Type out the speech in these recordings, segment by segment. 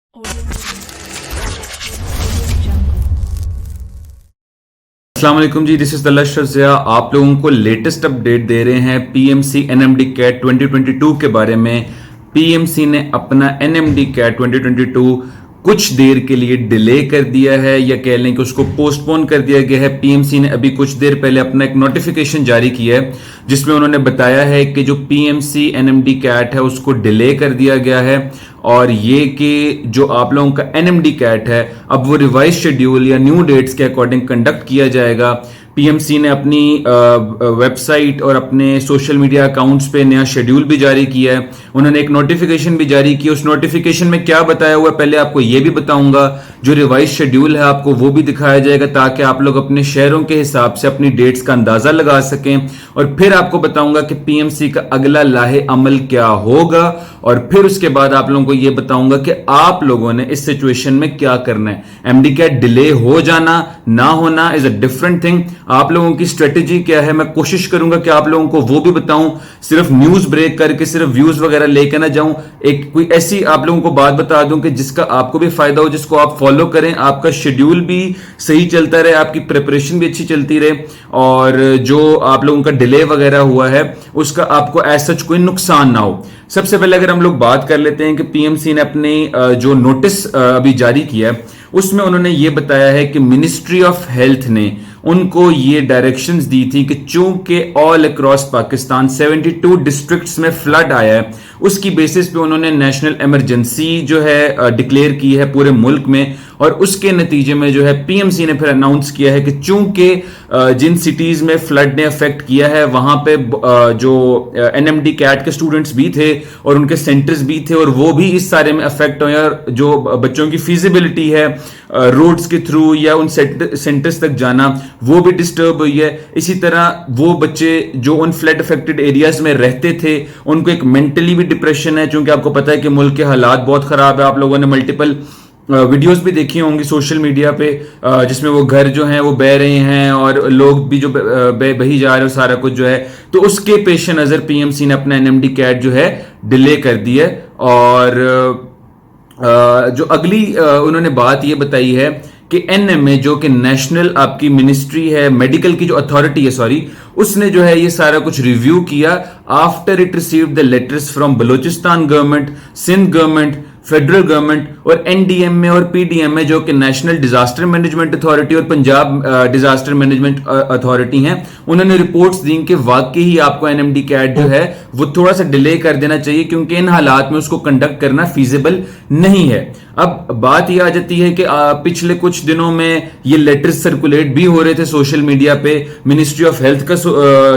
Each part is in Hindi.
अस्सलाम वालेकुम जी, दिस इज तलश रज़िया। आप लोगों को लेटेस्ट अपडेट दे रहे हैं पीएमसी एनएमडी कैट 2022 के बारे में। पीएमसी ने अपना एनएमडी कैट 2022 कुछ देर के लिए डिले कर दिया है, या कह लें कि उसको पोस्टपोन कर दिया गया है। पीएमसी ने अभी कुछ देर पहले अपना एक नोटिफिकेशन जारी किया है जिसमें उन्होंने बताया है कि जो पीएमसी एनएमडी कैट है उसको डिले कर दिया गया है, और ये कि जो आप लोगों का एनएमडी कैट है अब वो रिवाइज शेड्यूल या न्यू डेट्स के अकॉर्डिंग कंडक्ट किया जाएगा। पीएमसी ने अपनी वेबसाइट और अपने सोशल मीडिया अकाउंट्स पे नया शेड्यूल भी जारी किया है। उन्होंने एक नोटिफिकेशन भी जारी की। उस नोटिफिकेशन में क्या बताया हुआ है पहले आपको ये भी बताऊंगा। जो रिवाइज शेड्यूल है आपको वो भी दिखाया जाएगा ताकि आप लोग अपने शहरों के हिसाब से अपनी डेट्स का अंदाजा लगा सकें, और फिर आपको बताऊंगा कि पीएमसी का अगला लाहे अमल क्या होगा, और फिर उसके बाद आप लोगों को यह बताऊंगा कि आप लोगों ने इस सिचुएशन में क्या करना है। एमडी कैट डिले हो जाना ना होना इज अ डिफरेंट थिंग। आप लोगों की स्ट्रेटेजी क्या है, मैं कोशिश करूंगा कि आप लोगों को वो भी बताऊं। सिर्फ न्यूज ब्रेक करके सिर्फ व्यूज वगैरह लेकर ना जाऊं, एक कोई ऐसी आप लोगों को बात बता दूं कि जिसका आपको भी फायदा हो, जिसको आप फॉलो करें, आपका शेड्यूल भी सही चलता रहे, आपकी प्रिपरेशन भी अच्छी चलती रहे, और जो आप लोगों का डिले वगैरह हुआ है उसका आपको एज सच कोई नुकसान ना हो। सबसे पहले अगर हम लोग बात कर लेते हैं कि पीएमसी ने अपने जो नोटिस अभी जारी किया है उसमें उन्होंने ये बताया है कि मिनिस्ट्री ऑफ हेल्थ ने उनको ये डायरेक्शंस दी थी कि चूंकि ऑल अक्रॉस पाकिस्तान 72 डिस्ट्रिक्ट्स में फ्लड आया है, उसकी बेसिस पे उन्होंने नेशनल इमरजेंसी जो है डिक्लेयर की है पूरे मुल्क में, और उसके नतीजे में जो है पीएमसी ने फिर अनाउंस किया है कि चूंकि जिन सिटीज में फ्लड ने अफेक्ट किया है वहां पे जो एनएमडी कैट के स्टूडेंट्स भी थे और उनके सेंटर्स भी थे, और वो भी इस सारे में अफेक्ट हुए, और जो बच्चों की फिजिबिलिटी है रोड्स के थ्रू या उन सेंटर्स तक जाना वो भी डिस्टर्ब हुई है। इसी तरह वो बच्चे जो उन फ्लड अफेक्टेड एरियाज में रहते थे उनको एक मेंटली भी डिप्रेशन है, क्योंकि आपको पता है कि मुल्क के हालात बहुत खराब है। आप लोगों ने मल्टीपल वीडियोस भी देखी होंगी सोशल मीडिया पे जिसमें वो घर जो हैं वो बह रहे हैं और लोग भी जो बही जा रहे हो सारा कुछ जो है, तो उसके पेश नजर पीएमसी ने अपना एनएमडी कैट जो है डिले कर दिया है। और जो अगली उन्होंने बात ये बताई है कि एनएमए जो कि नेशनल आपकी मिनिस्ट्री है, मेडिकल की जो अथॉरिटी है सॉरी, उसने जो है ये सारा कुछ रिव्यू किया after it received the letters from Balochistan government, Sindh government, federal government और एनडीएमए और पीडीएमए जो कि नेशनल डिजास्टर मैनेजमेंट अथॉरिटी और पंजाब डिजास्टर मैनेजमेंट अथॉरिटी हैं। उन्होंने रिपोर्ट्स दी कि वाकई ही आपको एनएमडी कैट जो है वो थोड़ा सा डिले कर देना चाहिए, क्योंकि इन हालात में उसको कंडक्ट करना फीजिबल नहीं है। अब बात यह आ जाती है कि पिछले कुछ दिनों में ये लेटर्स सर्कुलेट भी हो रहे थे सोशल मीडिया पे। मिनिस्ट्री ऑफ हेल्थ का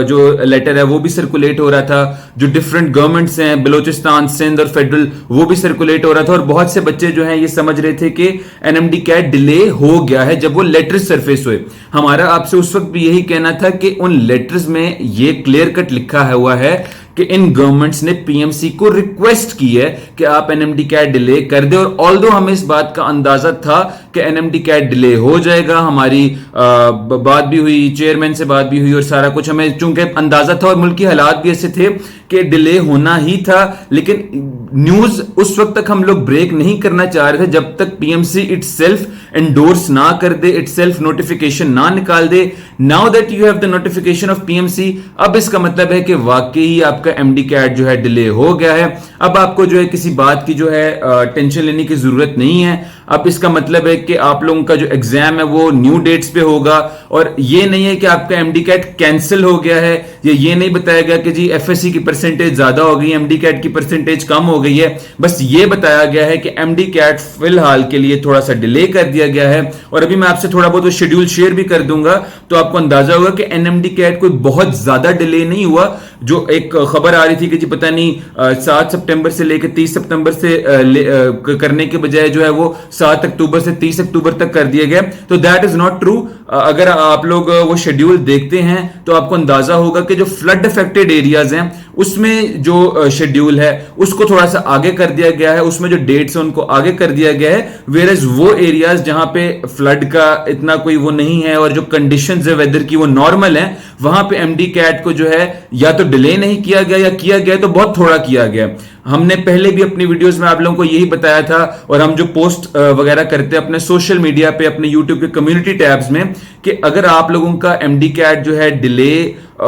जो लेटर है वो भी सर्कुलेट हो रहा था, जो डिफरेंट गवर्नमेंट्स हैं बलूचिस्तान, सिंध और फेडरल, वो भी सर्कुलेट हो रहा था, और बहुत से बच्चे जो हैं ये समझ रहे थे कि एनएमडी कैट डिले हो गया है जब वो लेटर्स सरफेस हुए। हमारा आपसे उस वक्त भी यही कहना था कि उन लेटर्स में ये क्लियर कट लिखा हुआ है कि इन गवर्नमेंट्स ने पीएमसी को रिक्वेस्ट की है कि आप एनएमडी कैट डिले कर दे, और ऑल्दो हमें इस बात का अंदाजा था कि एनएमडी कैट डिले हो जाएगा। हमारी बात भी हुई, चेयरमैन से बात भी हुई, और सारा कुछ हमें चूंकि अंदाजा था और मुल्क के हालात भी ऐसे थे कि डिले होना ही था। लेकिन न्यूज उस वक्त तक हम लोग ब्रेक नहीं करना चाह रहे थे जब तक पीएमसी इटसेल्फ एंडोर्स ना कर दे, इटसेल्फ नोटिफिकेशन ना निकाल दे। Now that you have the notification of PMC, अब इसका मतलब है कि वाकई आपका एमडी कैट जो है डिले हो गया है। अब आपको जो है किसी बात की जो है टेंशन लेने की जरूरत नहीं है। अब इसका मतलब है कि आप लोगों का जो एग्जाम है वो न्यू डेट्स पे होगा, और ये नहीं है कि आपका एमडी कैट कैंसिल हो गया है, ये नहीं बताया गया कि जी एफएससी की परसेंटेज ज्यादा हो गई, एमडी कैट की परसेंटेज कम हो गई है। बस ये बताया गया है कि एमडी कैट फिलहाल के लिए थोड़ा सा डिले कर दिया गया है, और अभी मैं आपसे थोड़ा बहुत शेड्यूल शेयर भी कर दूंगा तो आपको अंदाजा होगा कि एनएमडी कैट कोई बहुत ज्यादा डिले नहीं हुआ। जो एक खबर आ रही थी कि जी पता नहीं 7 सितंबर से लेकर 30 सितंबर से करने के बजाय जो है वो 7 अक्टूबर से 30 अक्टूबर तक कर दिया गया, तो दैट इज नॉट ट्रू। अगर आप लोग वो शेड्यूल देखते हैं तो आपको अंदाजा होगा कि जो फ्लड अफेक्टेड एरियाज हैं उसमें जो शेड्यूल है उसको थोड़ा सा आगे कर दिया गया है, उसमें जो डेट्स है उनको आगे कर दिया गया है। वेयरएज वो एरियाज जहां पे फ्लड का इतना कोई वो नहीं है और जो कंडीशंस है वेदर की वो नॉर्मल है, वहां पे एमडी कैट को जो है या तो डिले नहीं किया गया या किया गया तो बहुत थोड़ा किया गया। हमने पहले भी अपनी वीडियोस में आप लोगों को यही बताया था, और हम जो पोस्ट वगैरह करते हैं अपने सोशल मीडिया पे, अपने यूट्यूब के कम्युनिटी टैब्स में, कि अगर आप लोगों का एमडी कैट जो है डिले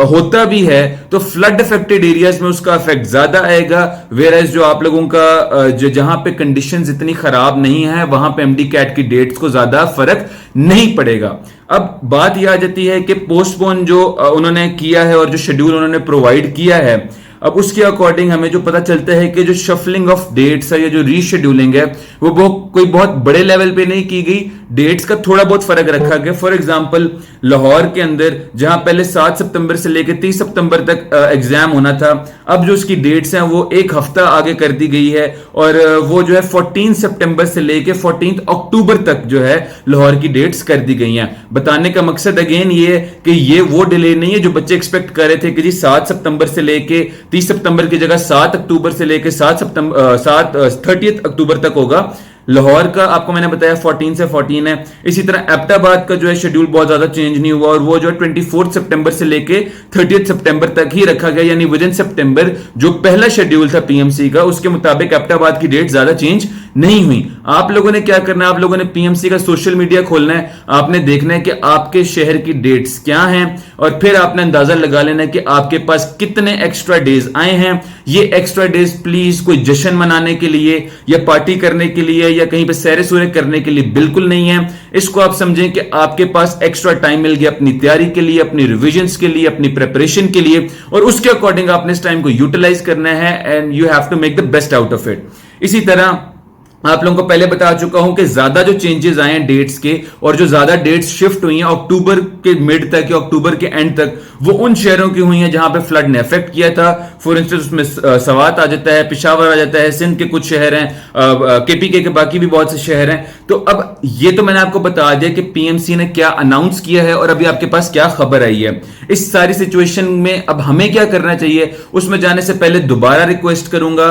होता भी है तो फ्लड अफेक्टेड एरियाज में उसका इफेक्ट ज्यादा आएगा, वेयर एज जो आप लोगों का जो जहां पे कंडीशंस इतनी खराब नहीं है वहां पे एमडी कैट की डेट्स को ज्यादा फर्क नहीं पड़ेगा। अब बात यह आ जाती है कि पोस्टपोन जो उन्होंने किया है और जो शेड्यूल उन्होंने प्रोवाइड किया है, अब उसके अकॉर्डिंग हमें जो पता चलता है कि जो शफलिंग ऑफ डेट्स है या जो रीशेड्यूलिंग है वो कोई बहुत बड़े लेवल पे नहीं की गई, डेट्स का थोड़ा बहुत फर्क रखा गया। फॉर एग्जांपल लाहौर के अंदर जहां पहले 7 सितंबर से लेकर 30 सितंबर तक एग्जाम होना था, अब जो उसकी डेट्स हैं वो एक हफ्ता आगे कर दी गई है, और वो जो है 14 सितंबर से लेकर 14 अक्टूबर तक जो है लाहौर की डेट्स कर दी गई हैं। बताने का मकसद अगेन ये है कि ये वो डिले नहीं है जो बच्चे एक्सपेक्ट कर रहे थे कि जी 7 सितंबर से लेकर 30 सितंबर की जगह 7 अक्टूबर से लेकर 30 अक्टूबर तक होगा। लाहौर का आपको मैंने बताया 14 से 14 है। इसी तरह एबटाबाद का जो है शेड्यूल बहुत ज्यादा चेंज नहीं हुआ, और वो जो 24 सितंबर से लेके 30 सितंबर तक ही रखा गया, यानी विद इन सितंबर जो पहला शेड्यूल था पीएमसी का उसके मुताबिक एबटाबाद की डेट ज्यादा चेंज नहीं हुई। आप लोगों ने क्या करना है, आप लोगों ने पीएमसी का सोशल मीडिया खोलना है, आपने देखना है कि आपके शहर की डेट्स क्या हैं, और फिर आपने अंदाजा लगा लेना है कि आपके पास कितने एक्स्ट्रा डेज आए हैं। ये एक्स्ट्रा डेज प्लीज कोई जश्न मनाने के लिए या पार्टी करने के लिए या कहीं पे सैरे सूरे करने के लिए बिल्कुल नहीं है। इसको आप समझें कि आपके पास एक्स्ट्रा टाइम मिल गया अपनी तैयारी के लिए, अपनी रिविजन्स के लिए, अपनी प्रिपरेशन के लिए, और उसके अकॉर्डिंग आपने इस टाइम को यूटिलाइज करना है and you have to make the best out of it. इसी तरह आप लोगों को पहले बता चुका हूं कि ज्यादा जो चेंजेस आए हैं डेट्स के, और जो ज्यादा डेट्स शिफ्ट हुई हैं अक्टूबर के मिड तक या अक्टूबर के एंड तक, वो उन शहरों की हुई हैं जहां पे फ्लड ने इफेक्ट किया था। फॉर इंस्टेंस उसमें सवात आ जाता है, पिशावर आ जाता है, सिंध के कुछ शहर हैं, केपीके के बाकी भी बहुत से शहर हैं। तो अब ये तो मैंने आपको बता दिया कि पीएमसी ने क्या अनाउंस किया है और अभी आपके पास क्या खबर आई है। इस सारी सिचुएशन में अब हमें क्या करना चाहिए, उसमें जाने से पहले दोबारा रिक्वेस्ट करूंगा,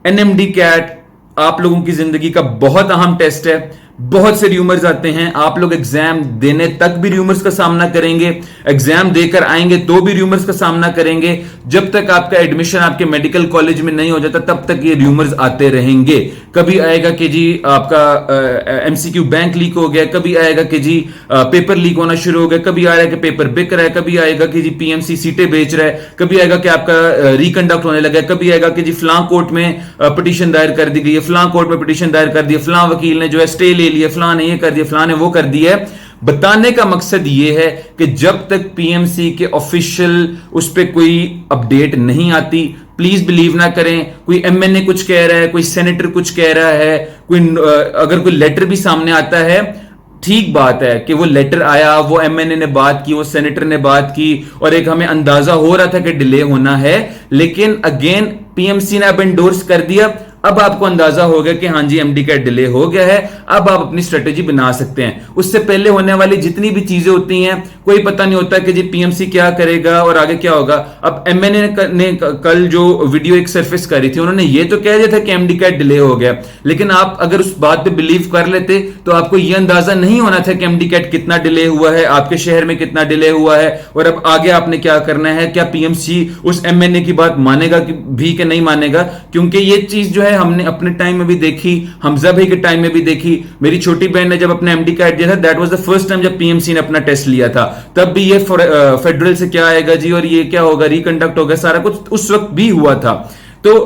एनएमडी कैट आप लोगों की जिंदगी का बहुत अहम टेस्ट है। बहुत से रूमर्स आते हैं, आप लोग एग्जाम देने तक भी रूमर्स का सामना करेंगे, एग्जाम देकर आएंगे तो भी रूमर्स का सामना करेंगे। जब तक आपका एडमिशन आपके मेडिकल कॉलेज में नहीं हो जाता तब तक ये रूमर्स आते रहेंगे। कभी आएगा कि जी आपका एमसीक्यू बैंक लीक हो गया, कभी आएगा कि जी पेपर लीक होना शुरू हो गया, कभी आएगा कि पेपर बिक रहा है, कभी आएगा कि जी पीएमसी सीटें बेच रहा है, कभी आएगा कि आपका रिकंडक्ट होने लगा है, कभी आएगा कि जी फलां कोर्ट में पिटीशन दायर कर दी गई है, फलां कोर्ट में पिटीशन दायर कर दी है, फलां वकील ने जो है स्टे ले लिया, फलां ने ये कर दिया, फलां ने वो कर दिया है। बताने का मकसद यह है कि जब तक पीएमसी के ऑफिशियल उस पर कोई अपडेट नहीं आती, प्लीज बिलीव ना करें। कोई एमएनए कुछ कह रहा है, कोई सेनेटर कुछ कह रहा है, कोई अगर कोई लेटर भी सामने आता है, ठीक बात है कि वो लेटर आया, वो एमएनए ने बात की, वो सेनेटर ने बात की, और एक हमें अंदाजा हो रहा था कि डिले होना है, लेकिन अगेन पीएमसी ने अब एंडोर्स कर दिया। अब आपको अंदाजा हो गया कि हाँ जी एमडी का डिले हो गया है, अब आप अपनी स्ट्रेटेजी बना सकते हैं। उससे पहले होने वाली जितनी भी चीजें होती हैं कोई पता नहीं होता कि जी पीएमसी क्या करेगा और आगे क्या होगा। अब एमएनए ने कल जो वीडियो एक सरफेस करी थी, उन्होंने ये तो कह दिया था कि एमडी का डिले हो गया, लेकिन आप अगर उस बात पे बिलीव कर लेते तो आपको यह अंदाजा नहीं होना था कि एमडी कैट कितना डिले हुआ है, आपके शहर में कितना डिले हुआ है, और अब आगे आपने क्या करना है। क्या पीएमसी उस एमएनए की बात मानेगा भी कि नहीं मानेगा, क्योंकि ये चीज जो है हमने अपने टाइम में भी देखी, हमजा भाई के टाइम में भी देखी। मेरी छोटी बहन ने जब अपना एमडी कैट दिया था, that was the first time जब पीएमसी ने अपना टेस्ट लिया था, तब भी ये फेडरल से क्या आएगा जी और ये क्या होगा, रिकंडक्ट होगा, सारा कुछ उस वक्त भी हुआ था। तो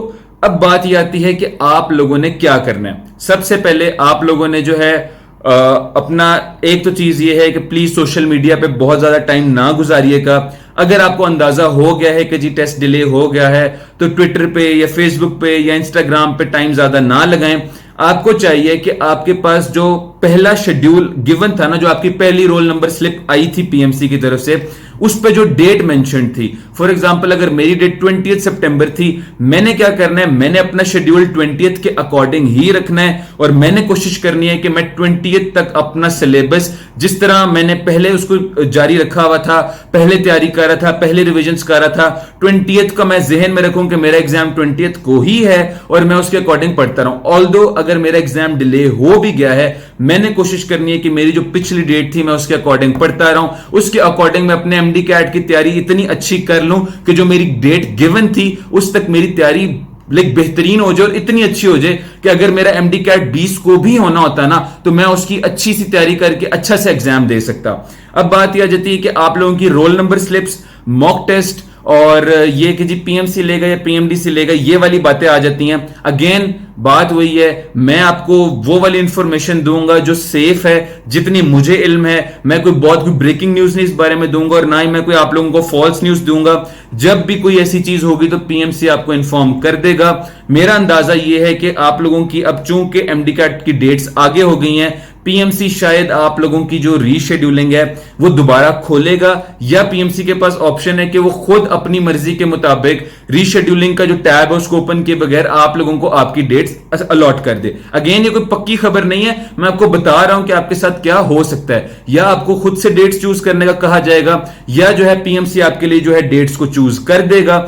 अब बात ये आती है कि आप लोगों ने क्या करना है। सबसे पहले आप लोगों ने जो है अपना एक तो चीज ये है कि प्लीज सोशल मीडिया पे बहुत ज्यादा टाइम ना गुजारिएगा। अगर आपको अंदाजा हो गया है कि जी टेस्ट डिले हो गया है तो ट्विटर पे या फेसबुक पे या इंस्टाग्राम पे टाइम ज्यादा ना लगाएं। आपको चाहिए कि आपके पास जो पहला शेड्यूल गिवन था ना, जो आपकी पहली रोल नंबर स्लिप आई थी पीएमसी की तरफ से, उस पे जो डेट मेंशन थी, फॉर एग्जांपल अगर मेरी डेट 20 सितंबर थी, मैंने क्या करना है, मैंने अपना शेड्यूल 20 के अकॉर्डिंग ही रखना है, और मैंने कोशिश करनी है कि मैं 20 तक अपना सिलेबस जिस तरह मैंने पहले उसको जारी रखा हुआ था, पहले तैयारी कर रहा था, पहले रिविजन्स कर रहा था, 20 का मैं जहन में रखूं कि मेरा एग्जाम 20 को ही है और मैं उसके अकॉर्डिंग पढ़ता रहूं। ऑल्दो अगर मेरा एग्जाम डिले हो भी गया है, मैंने कोशिश करनी है कि मेरी जो पिछली डेट थी मैं उसके अकॉर्डिंग पढ़ता रहूं, उसके अकॉर्डिंग मैं अपने एमडी कैट की तैयारी इतनी अच्छी कर लूं कि जो मेरी डेट गिवन थी उस तक मेरी तैयारी लाइक बेहतरीन हो जाए और इतनी अच्छी हो जाए कि अगर मेरा एमडी कैट 20 को भी होना होता ना तो मैं उसकी अच्छी सी तैयारी करके अच्छा से एग्जाम दे सकता। अब बात यह आ जाती है कि आप लोगों की roll number slips, mock test और ये कि जी पीएमसी लेगा या पीएमडीसी लेगा, ये वाली बातें आ जाती हैं। अगेन बात वही है, मैं आपको वो वाली इंफॉर्मेशन दूंगा जो सेफ है, जितनी मुझे इल्म है। मैं कोई बहुत कोई ब्रेकिंग न्यूज नहीं इस बारे में दूंगा और ना ही मैं कोई आप लोगों को फॉल्स न्यूज दूंगा। जब भी कोई ऐसी चीज होगी तो पीएमसी आपको इन्फॉर्म कर देगा। मेरा अंदाजा ये है कि आप लोगों की अब चूंकि एमडी कैट की डेट्स आगे हो गई हैं, पीएमसी शायद आप लोगों की जो रीशेड्यूलिंग है वो दोबारा खोलेगा, या पीएमसी के पास ऑप्शन है कि वो खुद अपनी मर्जी के मुताबिक रीशेड्यूलिंग का जो टैब है उसको ओपन किए बगैर आप लोगों को आपकी डेट्स अलॉट कर दे। अगेन ये कोई पक्की खबर नहीं है, मैं आपको बता रहा हूं कि आपके साथ क्या हो सकता है। या आपको खुद से डेट्स चूज करने का कहा जाएगा, या जो है पीएमसी आपके लिए जो है डेट्स को चूज कर देगा।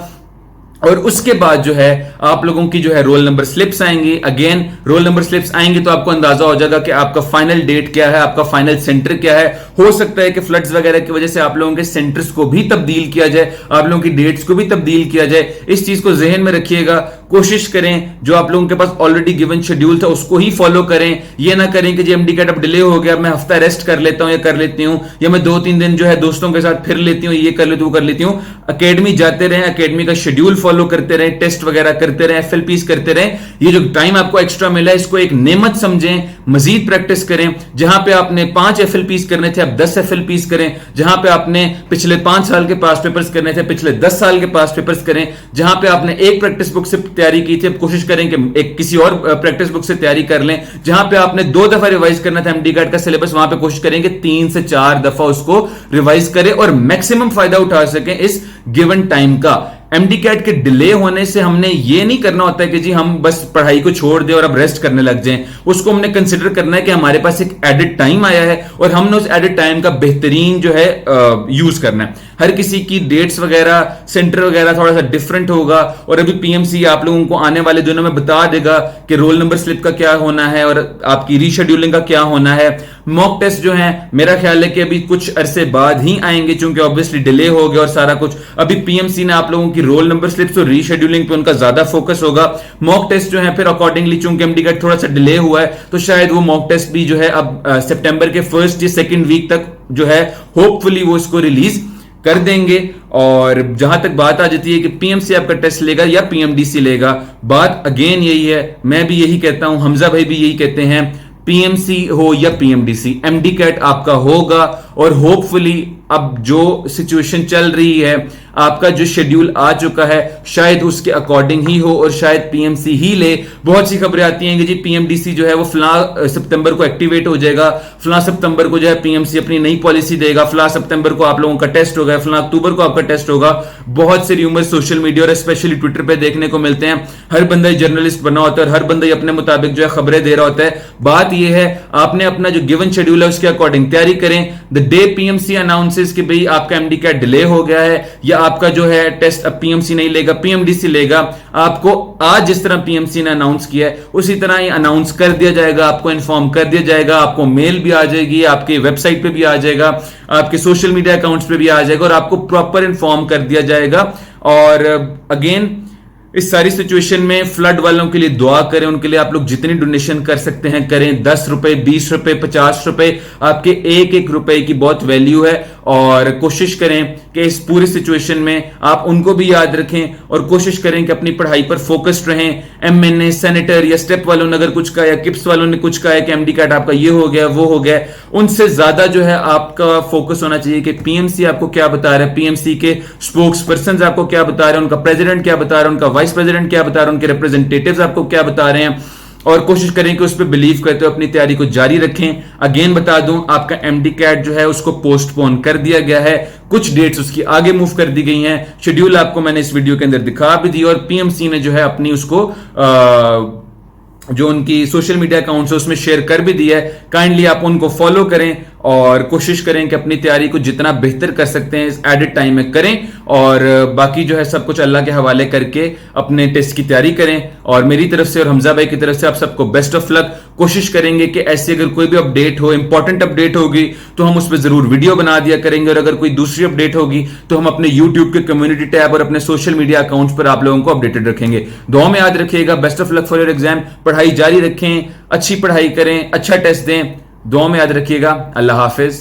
और उसके बाद जो है आप लोगों की जो है रोल नंबर स्लिप्स आएंगी। अगेन रोल नंबर स्लिप्स आएंगी तो आपको अंदाजा हो जाएगा कि आपका फाइनल डेट क्या है, आपका फाइनल सेंटर क्या है। हो सकता है कि फ्लड्स वगैरह की वजह से आप लोगों के सेंटर्स को भी तब्दील किया जाए, आप लोगों की डेट्स को भी तब्दील किया जाए। इस चीज को जहन में रखिएगा। कोशिश करें जो आप लोगों के पास ऑलरेडी गिवन शेड्यूल था उसको ही फॉलो करें। ये ना करें कि जी एमडी कैट अब डिले हो गया, मैं हफ्ता रेस्ट कर लेता हूं या कर लेती हूं, या मैं 2-3 दिन जो है दोस्तों के साथ फिर लेती हूं, ये कर लेती हूं, वो कर लेती हूं। अकेडमी जाते रहें, अकेडमी का शेड्यूल फॉलो करते रहें, टेस्ट वगैरह करते रहें, एफएलपीस करते रहें। ये जो टाइम आपको एक्स्ट्रा मिला है इसको एक नेमत समझें, मजीद प्रैक्टिस करें। जहां पे आपने 5 एफएलपीस करने थे आप 10 एफएलपीस करें। जहां पे आपने पिछले 5 साल के पास पेपर्स करने थे पिछले 10 साल के पास पेपर्स करें। जहां पे आपने एक प्रैक्टिस बुक से तैयारी की थी अब कोशिश करें कि एक किसी और प्रैक्टिस बुक से तैयारी कर लें। जहां पे आपने 2 दफा रिवाइज करना था एमडी कैट का सिलेबस, वहां पे कोशिश करें कि 3 से 4 दफा उसको रिवाइज करें और मैक्सिमम फायदा उठा सकें इस गिवन टाइम का। एमडी कैट के डिले होने से हमने ये नहीं करना होता है कि जी हम बस पढ़ाई को छोड़ दें और अब रेस्ट करने लग जाएं। उसको हमने कंसिडर करना है कि हमारे पास एक एडेड टाइम आया है और हमने उस एडेड टाइम का बेहतरीन जो है यूज करना है। हर किसी की डेट्स वगैरह, सेंटर वगैरह थोड़ा सा डिफरेंट होगा और अभी पीएमसी आप लोगों को आने वाले दिनों में बता देगा कि रोल नंबर स्लिप का क्या होना है और आपकी रीशेड्यूलिंग का क्या होना है। मॉक टेस्ट जो है मेरा ख्याल है कि अभी कुछ अरसे बाद ही आएंगे, क्योंकि ऑब्वियसली डिले हो गया और सारा कुछ। अभी पीएमसी ने आप लोगों की रोल नंबर स्लिप्स और रीशेड्यूलिंग पे उनका ज्यादा फोकस होगा। मॉक टेस्ट जो है फिर अकॉर्डिंगली, चूंकि एमडी कैट थोड़ा सा डिले हुआ है तो शायद वो मॉक टेस्ट भी जो है अब सितंबर के 1st या 2nd वीक तक जो है होपफुली वो इसको रिलीज कर देंगे। और जहां तक बात आ जाती है कि पीएमसी आपका टेस्ट लेगा या पीएमडीसी लेगा, बात अगेन यही है, मैं भी यही कहता हूं, हमजा भाई भी यही कहते हैं, पीएमसी हो या पीएमडीसी एमडी कैट आपका होगा। और होपफुली अब जो सिचुएशन चल रही है, आपका जो शेड्यूल आ चुका है शायद उसके अकॉर्डिंग ही हो और शायद पीएमसी ही ले। बहुत सी खबरें आती हैं कि जी पीएमडीसी जो है वो फला सितंबर को एक्टिवेट हो जाएगा, फला सितंबर को जो है पीएमसी अपनी नई पॉलिसी देगा, फला सितंबर को आप लोगों का टेस्ट होगा, फला अक्टूबर को आपका टेस्ट होगा। बहुत से र्यूमर सोशल मीडिया और स्पेशली ट्विटर पे देखने को मिलते हैं। हर बंदा जर्नलिस्ट बना होता है और हर बंदा अपने मुताबिक जो है खबरें दे रहा होता है। बात यह है आपने अपना जो गिवन शेड्यूल है उसके अकॉर्डिंग तैयारी करें। द डे पीएमसी अनाउंसेस कि भाई आपका एमडी कैट डिले हो गया है या आपका जो है टेस्ट अब पीएमसी नहीं लेगा पीएमडीसी लेगा, आपको आज जिस तरह पीएमसी ने अनाउंस किया है उसी तरह ही अनाउंस कर दिया जाएगा, आपको इन्फॉर्म कर दिया जाएगा। आपको मेल भी आ जाएगी, आपके वेबसाइट पे भी आ जाएगा, आपके सोशल मीडिया अकाउंट्स पे भी आ जाएगा और आपको प्रॉपर इन्फॉर्म कर दिया जाएगा। और अगेन इस सारी सिचुएशन में फ्लड वालों के लिए दुआ करें, उनके लिए आप लोग जितनी डोनेशन कर सकते हैं करें। 10 रुपए, 20 रुपए, 50 रुपए, आपके एक एक रुपए की बहुत वैल्यू है। और कोशिश करें कि इस पूरी सिचुएशन में आप उनको भी याद रखें और कोशिश करें कि अपनी पढ़ाई पर फोकस्ड रहें। एमएनए, सेनेटर या स्टेप वालों ने अगर कुछ कहा या किप्स वालों ने कुछ कहा कि एमडी कैट आपका ये हो गया वो हो गया, उनसे ज्यादा जो है आपका फोकस होना चाहिए कि पीएमसी आपको क्या बता रहा है, पीएमसी के स्पोक्स पर्सन आपको क्या बता रहे हैं, उनका प्रेसिडेंट क्या बता रहा है, उनका वाइस प्रेसिडेंट क्या बता रहे हैं, उनके रिप्रेजेंटेटिव्स आपको क्या बता रहे हैं। और कोशिश करें कि उस पर बिलीव करते हुए अपनी तैयारी को जारी रखें। अगेन बता दूं आपका एमडी कैट जो है उसको पोस्टपोन कर दिया गया है, कुछ डेट्स उसकी आगे मूव कर दी गई हैं। शेड्यूल आपको मैंने इस वीडियो के अंदर दिखा भी दी और पीएमसी ने जो है अपनी उसको जो उनकी सोशल मीडिया अकाउंट्स है उसमें शेयर कर भी दिया है। काइंडली आप उनको फॉलो करें और कोशिश करें कि अपनी तैयारी को जितना बेहतर कर सकते हैं इस एडिट टाइम में करें, और बाकी जो है सब कुछ अल्लाह के हवाले करके अपने टेस्ट की तैयारी करें। और मेरी तरफ से और हमजा भाई की तरफ से आप सबको बेस्ट ऑफ लक। कोशिश करेंगे कि ऐसी अगर कोई भी अपडेट हो, इंपॉर्टेंट अपडेट होगी तो हम उस पर जरूर वीडियो बना दिया करेंगे, और अगर कोई दूसरी अपडेट होगी तो हम अपने यूट्यूब के कम्युनिटी टैब और अपने सोशल मीडिया अकाउंट्स पर आप लोगों को अपडेटेड रखेंगे। दुआ में याद रखिएगा। Best of luck for your exam. पढ़ाई जारी रखें, अच्छी पढ़ाई करें, अच्छा टेस्ट दें। दुआ में याद रखिएगा। अल्लाह हाफिज।